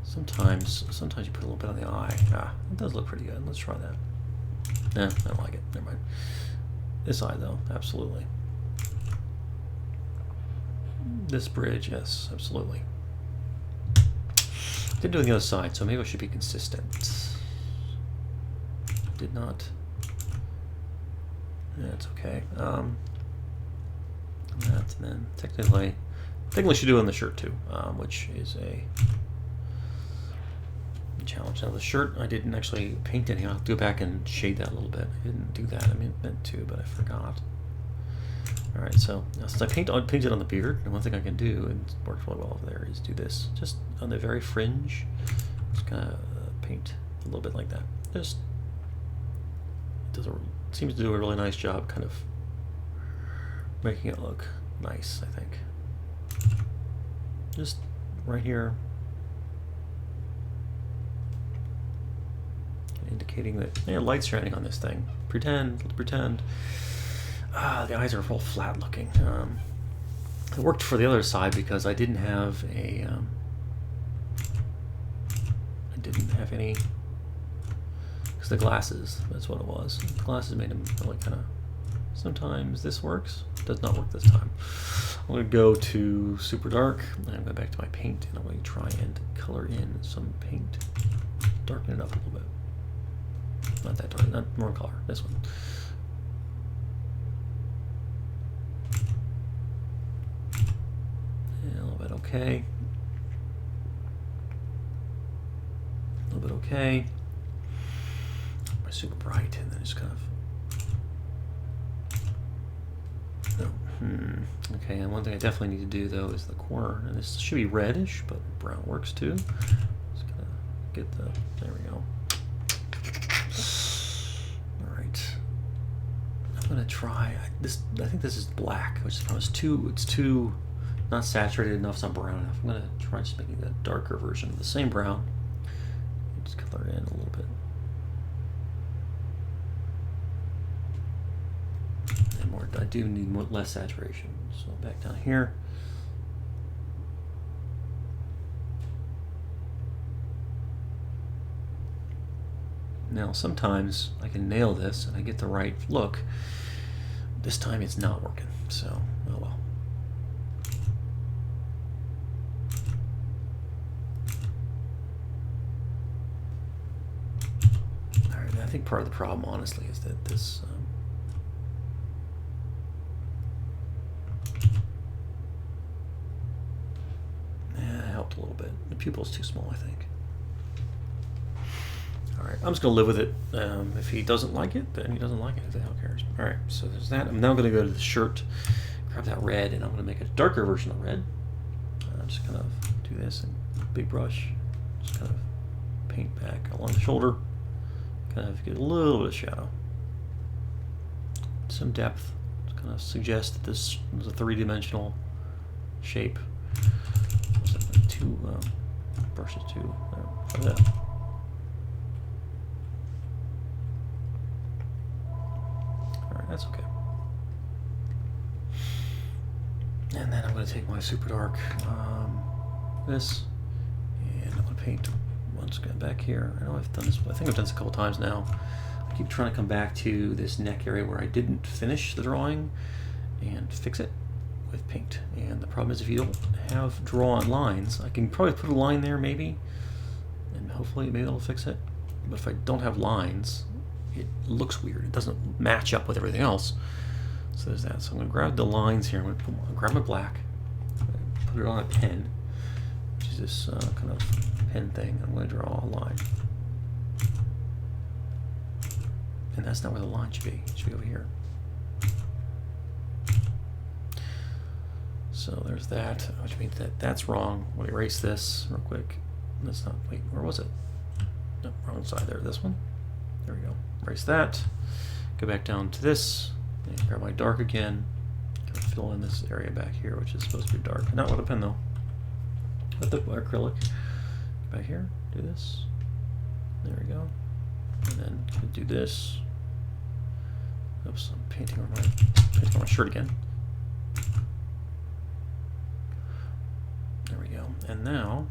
sometimes you put a little bit on the eye. It does look pretty good. Let's try that. I don't like it. Never mind. This eye, though, absolutely. This bridge, yes, absolutely. Didn't do it on the other side, so maybe I should be consistent. Did not. Yeah, it's okay. That, and then technically should do it on the shirt too, which is a challenge. Now the shirt, I didn't actually paint anything. I'll have to go back and shade that a little bit. I didn't do that. I meant to, but I forgot. All right, so now since I painted on the beard, and one thing I can do, and it works really well over there, is do this just on the very fringe. Just kind of paint a little bit like that. Just seems to do a really nice job, kind of making it look nice. I think just right here. Indicating that light's shining on this thing. Pretend. The eyes are all flat looking. It worked for the other side because I didn't have a. I didn't have any. Because the glasses, that's what it was. The glasses made them really kind of. Sometimes this works. Does not work this time. I'm going to go to super dark. And I'm going back to my paint, and I'm going to try and color in some paint. Darken it up a little bit. Not that dark, not more color. This one. Yeah, a little bit okay. A little bit okay. Super bright, and then just kind of. Oh, okay, and one thing I definitely need to do though is the corner, and this should be reddish, but brown works too. Just gonna get the. There we go. I'm gonna try this. I think this is black, which is it's too not saturated enough. It's not brown enough. I'm gonna try just making a darker version of the same brown. Just color it in a little bit. And more. I do need less saturation. So back down here. Now sometimes I can nail this and I get the right look. This time it's not working, so oh well. All right, I think part of the problem, honestly, is that this helped a little bit. The pupil's too small, I think. All right, I'm just gonna live with it. If he doesn't like it, then he doesn't like it. Who the hell cares? All right, so there's that. I'm now gonna go to the shirt, grab that red, and I'm gonna make a darker version of red. I'm just gonna do this and big brush, just kind of paint back along the shoulder, kind of get a little bit of shadow, some depth, to kind of suggest that this is a three-dimensional shape. Two brushes too. Try that. That's okay. And then I'm going to take my super dark, this, and I'm going to paint once again back here. I know I've done this, I think I've done this a couple times now. I keep trying to come back to this neck area where I didn't finish the drawing and fix it with paint. And the problem is if you don't have drawn lines, I can probably put a line there maybe, and hopefully maybe it'll fix it. But if I don't have lines, it looks weird. It doesn't match up with everything else. So there's that. So I'm going to grab the lines here. I'm going to grab my black, put it on a pen, which is this kind of pen thing. I'm going to draw a line. And that's not where the line should be. It should be over here. So there's that, which means that that's wrong. I'm going to erase this real quick. That's not, wait, where was it? No, wrong side there. This one. There we go. Erase that. Go back down to this. And grab my dark again. Fill in this area back here, which is supposed to be dark. Not with a pen though. With the acrylic. Back here. Do this. There we go. And then do this. Oops, I'm painting on my shirt again. There we go. And now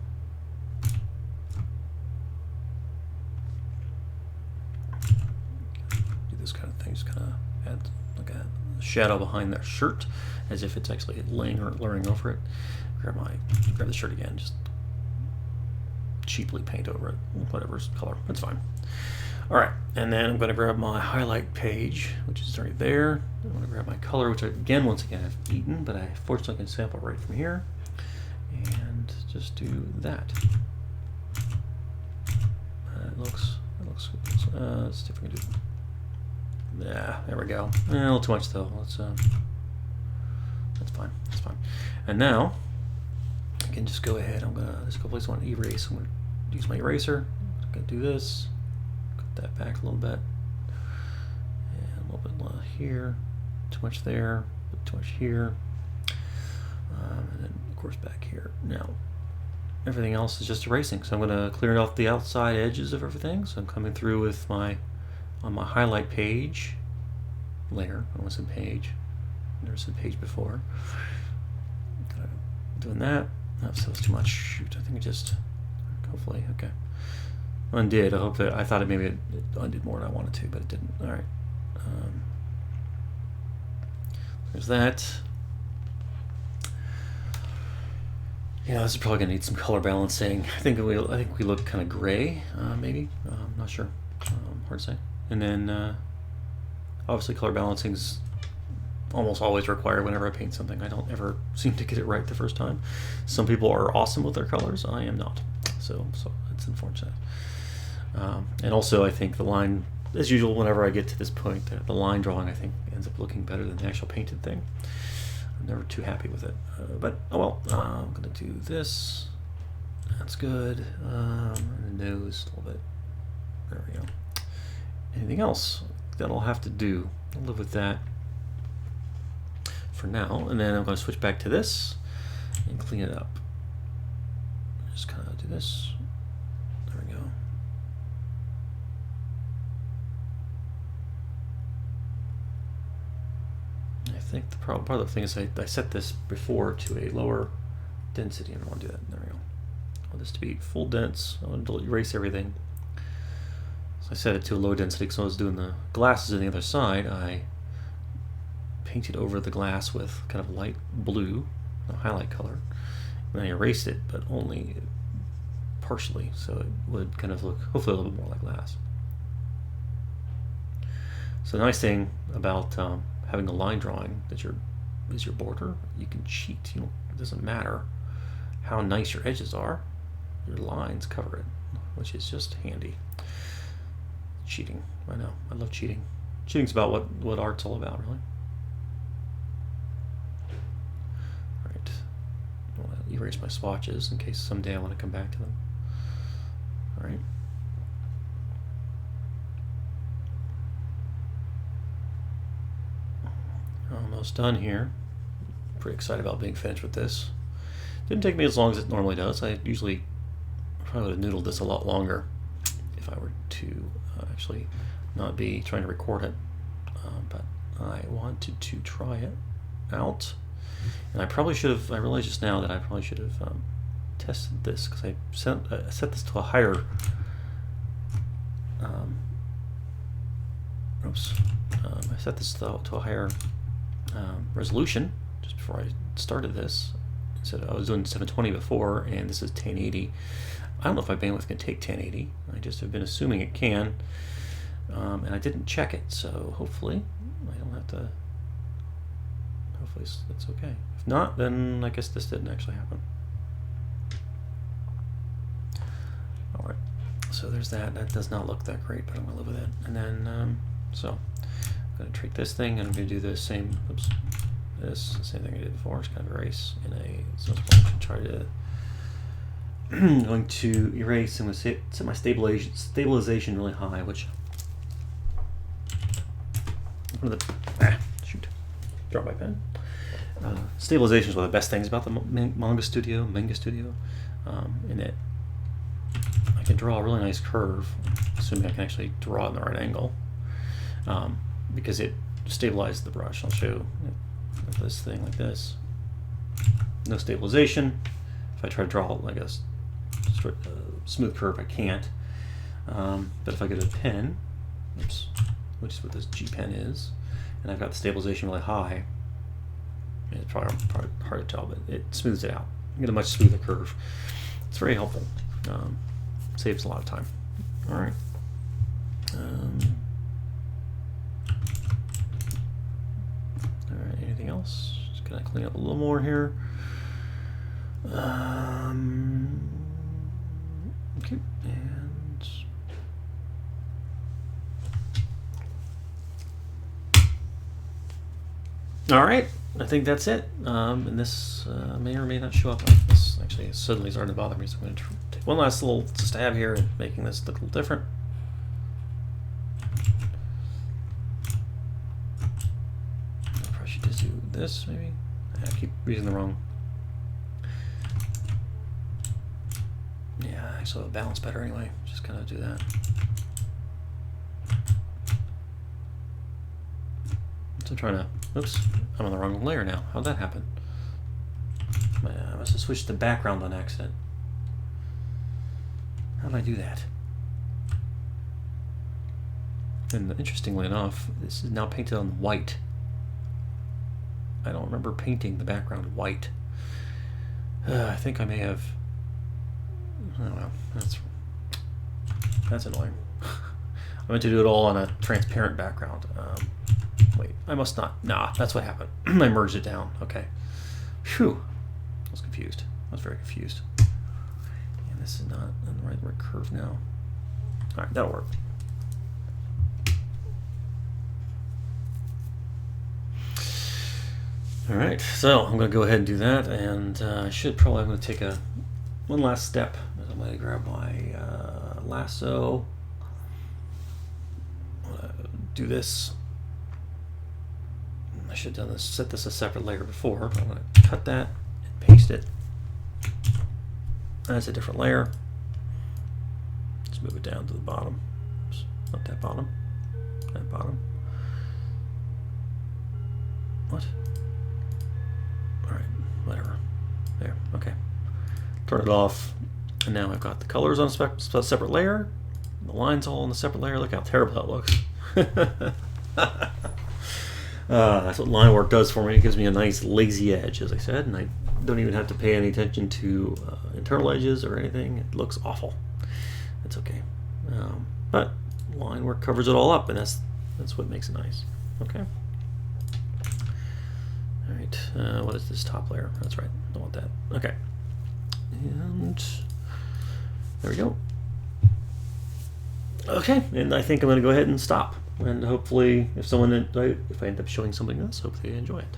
this kind of thing, just kind of add like a shadow behind that shirt as if it's actually laying or layering over it. Grab the shirt again, just cheaply paint over it, whatever's color, that's fine. All right, and then I'm going to grab my highlight page, which is right there. I'm going to grab my color, which once again I've eaten, but I fortunately can sample right from here, and just do that. It looks let's see if we can do. Yeah, there we go. A little too much though. Let's that's fine. That's fine. And now I can just go ahead. There's a couple places I want to erase. I'm gonna use my eraser. I'm gonna do this. Cut that back a little bit. And a little bit here. Too much there. Too much here. And then of course back here. Now everything else is just erasing. So I'm gonna clear off the outside edges of everything. So I'm coming through with on my highlight page layer. I almost said page. Never said page before. Doing that. Oh, so it's too much. Shoot, I think it just hopefully okay. Undid. I hope that I thought maybe it undid more than I wanted to, but it didn't. All right. There's that. Yeah, this is probably gonna need some color balancing. I think we look kind of gray, maybe. I'm not sure. Hard to say. And then obviously color balancing is almost always required whenever I paint something. I don't ever seem to get it right the first time. Some people are awesome with their colors. I am not. So it's unfortunate. And also I think the line, as usual, whenever I get to this point, the line drawing I think ends up looking better than the actual painted thing. I'm never too happy with it. But oh well, I'm gonna do this. That's good. And the nose a little bit. There we go. Anything else? That'll have to do. I'll live with that for now. And then I'm going to switch back to this and clean it up. Just kind of do this. There we go. I think the part of the thing is I set this before to a lower density. I don't want to do that. There we go. I want this to be full dense. I want to erase everything. I set it to a low density because I was doing the glasses on the other side. I painted over the glass with kind of light blue, a highlight color, and I erased it, but only partially, so it would kind of look hopefully a little bit more like glass. So the nice thing about having a line drawing that is your border, you can cheat. It doesn't matter how nice your edges are, your lines cover it, which is just handy. cheating. I know. I love cheating. Cheating's about what art's all about, really. All right. I want to erase my swatches in case someday I want to come back to them. All right. Almost done here. Pretty excited about being finished with this. Didn't take me as long as it normally does. I usually probably would have noodled this a lot longer if I were to actually not be trying to record it. But I wanted to try it out. And I probably should have, I realized just now that I probably should have tested this, because I set this to a higher, I set this to a higher resolution just before I started this. So I was doing 720 before, and this is 1080. I don't know if my bandwidth can take 1080. I just have been assuming it can, and I didn't check it, so hopefully I don't have to. Hopefully that's okay. If not, then I guess this didn't actually happen. All right, so there's that. That does not look that great, but I'm gonna live with it. And then so I'm gonna treat this thing, and I'm gonna do the same. Oops. This same thing I did before. Just kind of erase in a function. Try to going to erase and set my stabilization really high, which one of the shoot, drop my pen. Stabilization is one of the best things about the Manga Studio, in that I can draw a really nice curve, assuming I can actually draw it in the right angle, because it stabilizes the brush. I'll show this thing like this. No stabilization. If I try to draw like a smooth curve, I can't. But if I get a pen, oops, which is what this G pen is, and I've got the stabilization really high, it's probably hard to tell, but it smooths it out. You get a much smoother curve. It's very helpful. Saves a lot of time. All right. Alright, anything else? Just gonna clean up a little more here. Okay, and alright, I think that's it. And this may or may not show up. This actually suddenly started to bother me, so I'm going to take one last little stab here at making this look a little different. This maybe? I keep using the wrong. Yeah, actually it'll balance better anyway. Just kind of do that. So I'm trying to. Oops, I'm on the wrong layer now. How'd that happen? I must have switched the background on accident. How did I do that? And interestingly enough, this is now painted on white. I don't remember painting the background white. I think I may have. I don't know. That's annoying. I meant to do it all on a transparent background. Wait, I must not. Nah, that's what happened. I merged it down. Okay. Phew. I was confused. I was very confused. And this is not on the right curve now. All right, that'll work. All right, so I'm going to go ahead and do that, and I should probably, I'm going to take one last step. I'm going to grab my lasso, do this. I should have done this, set this a separate layer before, but I'm going to cut that and paste it. That's a different layer. Let's move it down to the bottom. Oops, not that bottom, that bottom. What? Alright, whatever. There, okay. Turn it off, and now I've got the colors on a separate layer. The lines all on the separate layer. Look how terrible that looks. That's what line work does for me. It gives me a nice lazy edge, as I said, and I don't even have to pay any attention to internal edges or anything. It looks awful. It's okay. But line work covers it all up, and that's what makes it nice. Okay. All right, what is this top layer? That's right, don't want that. Okay, and there we go. Okay, and I think I'm going to go ahead and stop. And hopefully, if I end up showing something else, hopefully they enjoy it.